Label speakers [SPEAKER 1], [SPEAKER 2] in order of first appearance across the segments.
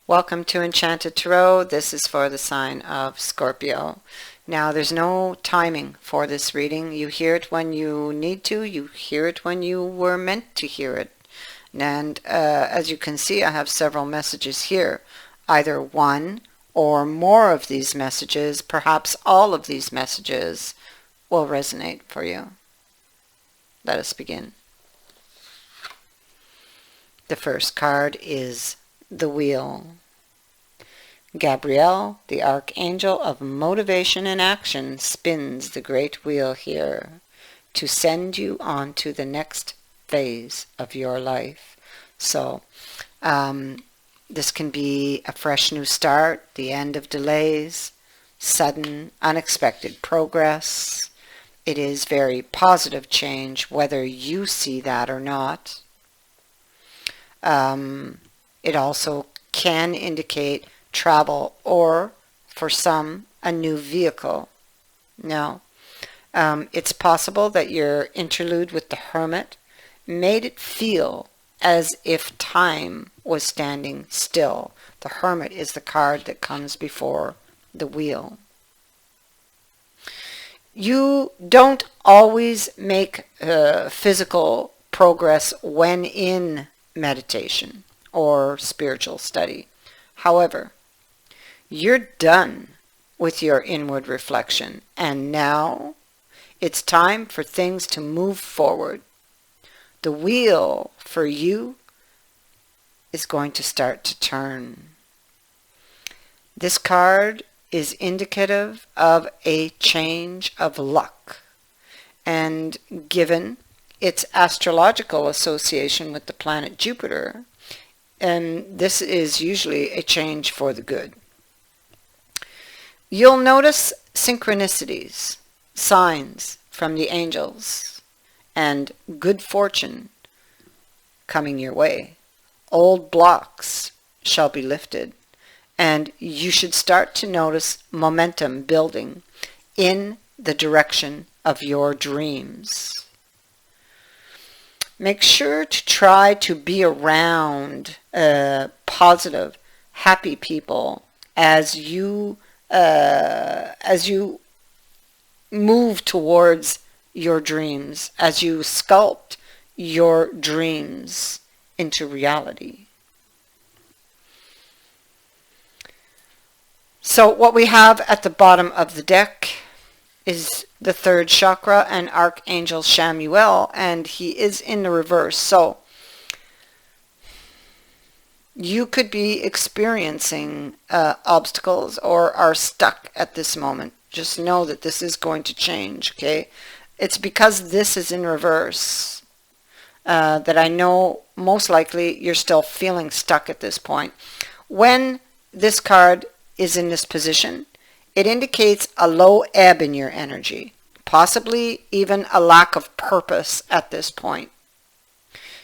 [SPEAKER 1] Welcome to Enchanted Tarot. This is for the sign of Scorpio. Now, there's no timing for this reading. You hear it when you need to. You hear it when you were meant to hear it. And as you can see, I have several messages here. Either one or more of these messages, perhaps all of these messages, will resonate for you. Let us begin. The first card is the Wheel. Gabriel, the archangel of motivation and action, spins the great wheel here to send you on to the next phase of your life. So this can be a fresh new start, the end of delays, sudden, unexpected progress. It is very positive change, whether you see that or not. It also can indicate travel or, for some, a new vehicle. Now, it's possible that your interlude with the Hermit made it feel as if time was standing still. The Hermit is the card that comes before the Wheel. You don't always make physical progress when in meditation or spiritual study. However, you're done with your inward reflection, and now it's time for things to move forward. The wheel for you is going to start to turn. This card is indicative of a change of luck, and given its astrological association with the planet Jupiter, and this is usually a change for the good. You'll notice synchronicities, signs from the angels, and good fortune coming your way. Old blocks shall be lifted, and you should start to notice momentum building in the direction of your dreams. Make sure to try to be around positive, happy people as you move towards your dreams, as you sculpt your dreams into reality. So what we have at the bottom of the deck is the third chakra and Archangel Chamuel, and he is in the reverse. So you could be experiencing obstacles or are stuck at this moment. Just know that this is going to change, okay? It's because this is in reverse that I know most likely you're still feeling stuck at this point. When this card is in this position, it indicates a low ebb in your energy, possibly even a lack of purpose at this point.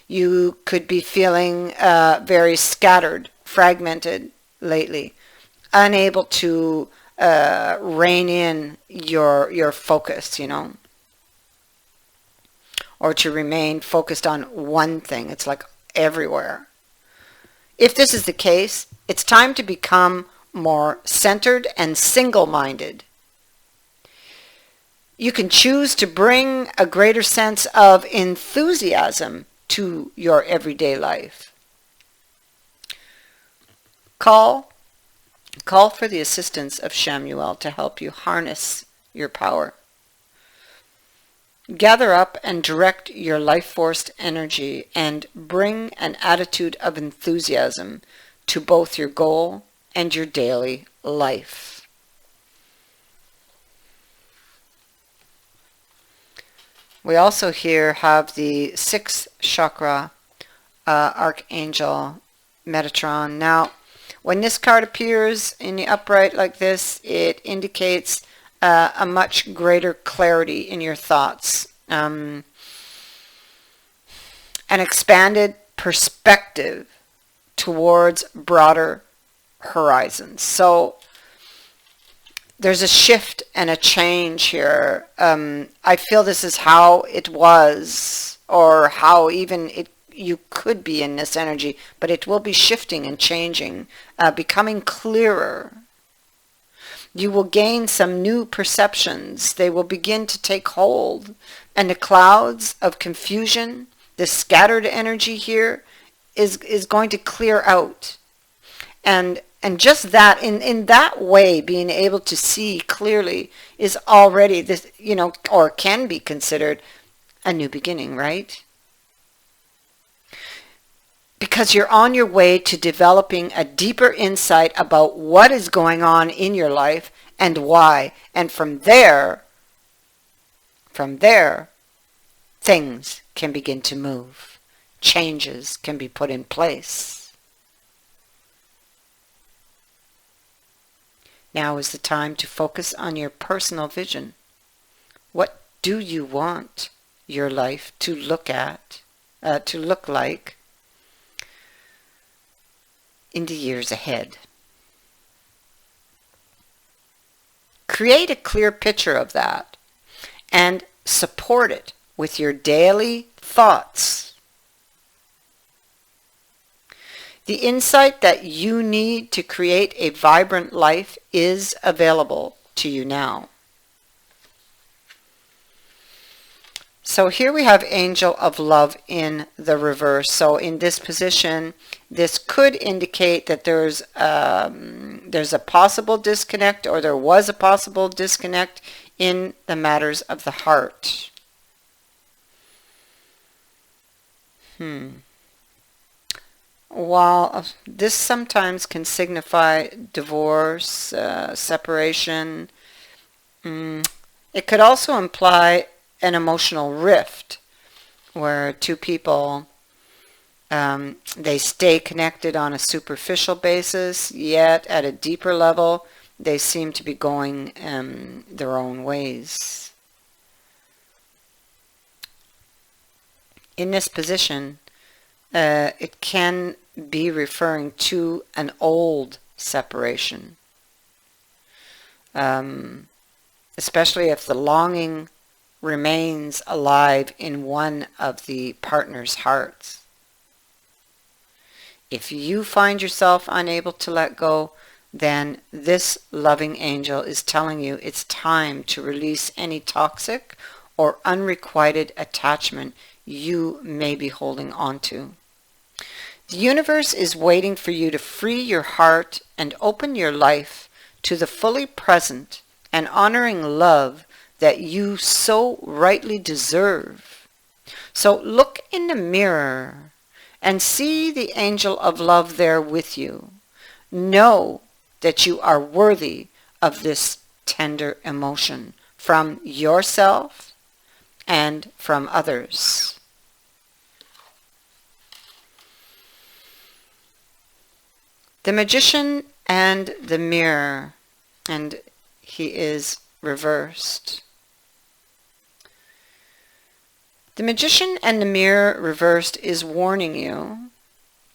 [SPEAKER 1] You could be feeling very scattered, fragmented lately, unable to rein in your focus, or to remain focused on one thing. It's like everywhere. If this is the case, it's time to become more centered and single-minded. You can choose to bring a greater sense of enthusiasm to your everyday life. Call for the assistance of Chamuel to help you harness your power. Gather up and direct your life force energy and bring an attitude of enthusiasm to both your goal and your daily life. We also here have the sixth chakra, Archangel Metatron. Now, when this card appears in the upright like this, it indicates a much greater clarity in your thoughts, an expanded perspective towards broader horizons. So there's a shift and a change here. I feel this is how it was, or how even it you could be in this energy, but it will be shifting and changing, becoming clearer. You will gain some new perceptions. They will begin to take hold. And the clouds of confusion, the scattered energy here, is going to clear out. And just that, in that way, being able to see clearly is already this, or can be considered a new beginning, right? Because you're on your way to developing a deeper insight about what is going on in your life and why. And from there, things can begin to move. Changes can be put in place. Now is the time to focus on your personal vision. What do you want your life to look like in the years ahead? Create a clear picture of that and support it with your daily thoughts. The insight that you need to create a vibrant life is available to you now. So here we have Angel of Love in the reverse. So in this position, this could indicate that there's a possible disconnect, or there was a possible disconnect in the matters of the heart. While this sometimes can signify divorce, separation, it could also imply an emotional rift where two people, they stay connected on a superficial basis, yet at a deeper level they seem to be going their own ways. In this position, it can be referring to an old separation, especially if the longing remains alive in one of the partner's hearts. If you find yourself unable to let go, then this loving angel is telling you it's time to release any toxic or unrequited attachment you may be holding on to. The universe is waiting for you to free your heart and open your life to the fully present and honoring love that you so rightly deserve. So look in the mirror and see the angel of love there with you. Know that you are worthy of this tender emotion from yourself and from others. The Magician and the Mirror, and he is reversed. The Magician and the Mirror reversed is warning you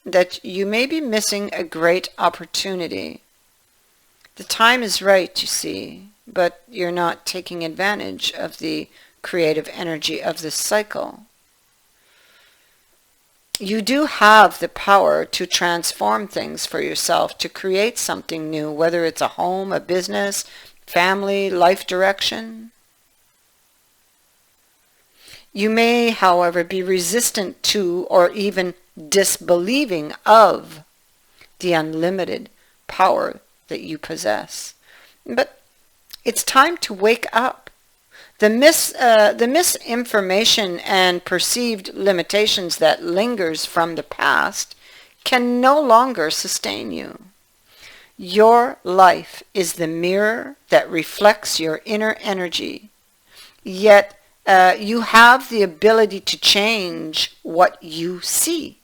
[SPEAKER 1] that you may be missing a great opportunity. The time is right, you see, but you're not taking advantage of the creative energy of this cycle. You do have the power to transform things for yourself, to create something new, whether it's a home, a business, family, life direction. You may, however, be resistant to or even disbelieving of the unlimited power that you possess. But it's time to wake up. The misinformation and perceived limitations that lingers from the past can no longer sustain you. Your life is the mirror that reflects your inner energy, yet you have the ability to change what you see.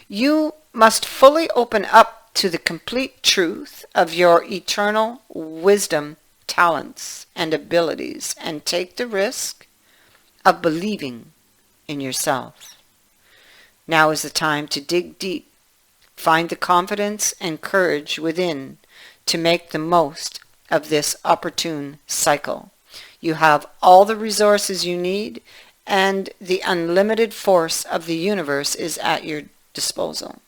[SPEAKER 1] You must fully open up to the complete truth of your eternal wisdom, talents, and abilities, and take the risk of believing in yourself. Now is the time to dig deep, find the confidence and courage within to make the most of this opportune cycle. You have all the resources you need, and the unlimited force of the universe is at your disposal.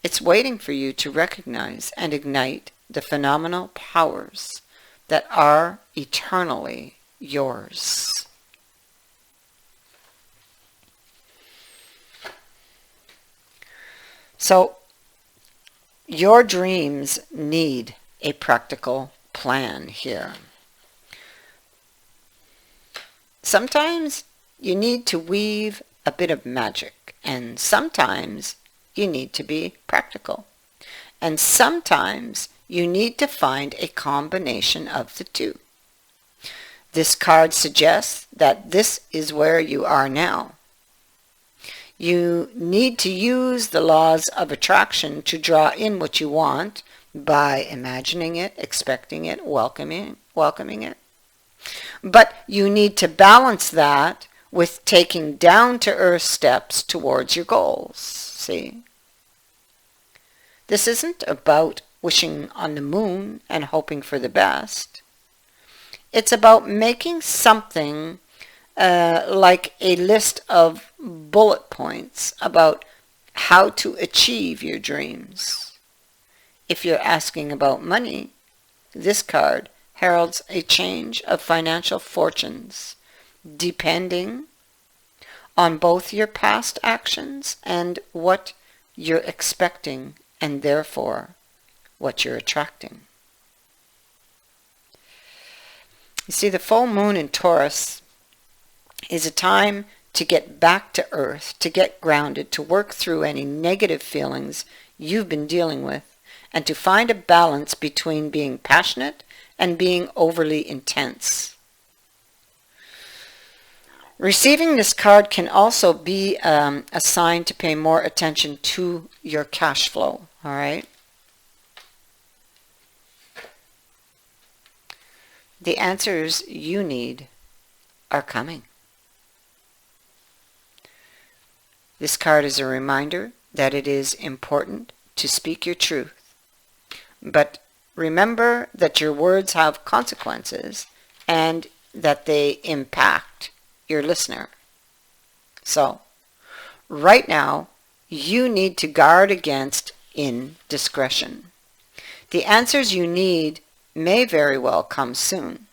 [SPEAKER 1] It's waiting for you to recognize and ignite the phenomenal powers that are eternally yours. So, your dreams need a practical plan here. Sometimes you need to weave a bit of magic, and sometimes you need to be practical. And sometimes you need to find a combination of the two. This card suggests that this is where you are now. You need to use the laws of attraction to draw in what you want by imagining it, expecting it, welcoming it. But you need to balance that with taking down-to-earth steps towards your goals. See? This isn't about wishing on the moon and hoping for the best. It's about making something like a list of bullet points about how to achieve your dreams. If you're asking about money, this card heralds a change of financial fortunes depending on both your past actions and what you're expecting, and therefore what you're attracting. You see, the full moon in Taurus is a time to get back to earth, to get grounded, to work through any negative feelings you've been dealing with, and to find a balance between being passionate and being overly intense. Receiving this card can also be a sign to pay more attention to your cash flow, all right? The answers you need are coming. This card is a reminder that it is important to speak your truth. But remember that your words have consequences and that they impact your listener. So, right now, you need to guard against indiscretion. The answers you need may very well come soon.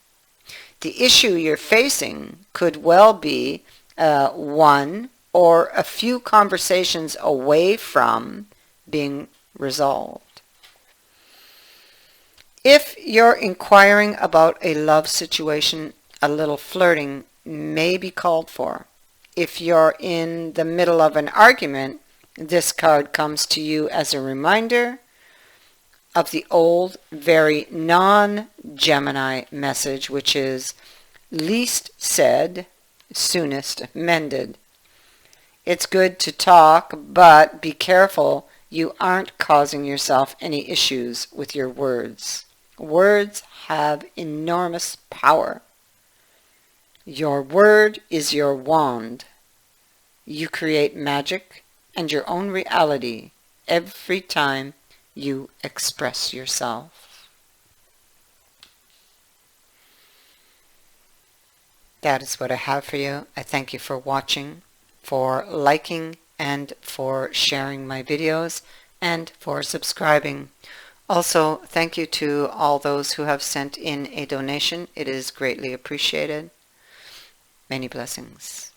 [SPEAKER 1] The issue you're facing could well be one or a few conversations away from being resolved. If you're inquiring about a love situation, a little flirting may be called for. If you're in the middle of an argument, this card comes to you as a reminder of the old, very non-Gemini message, which is least said, soonest mended. It's good to talk, but be careful you aren't causing yourself any issues with your words. Words have enormous power. Your word is your wand. You create magic and your own reality every time you express yourself. That is what I have for you. I thank you for watching, for liking, and for sharing my videos, and for subscribing. Also, thank you to all those who have sent in a donation. It is greatly appreciated. Many blessings.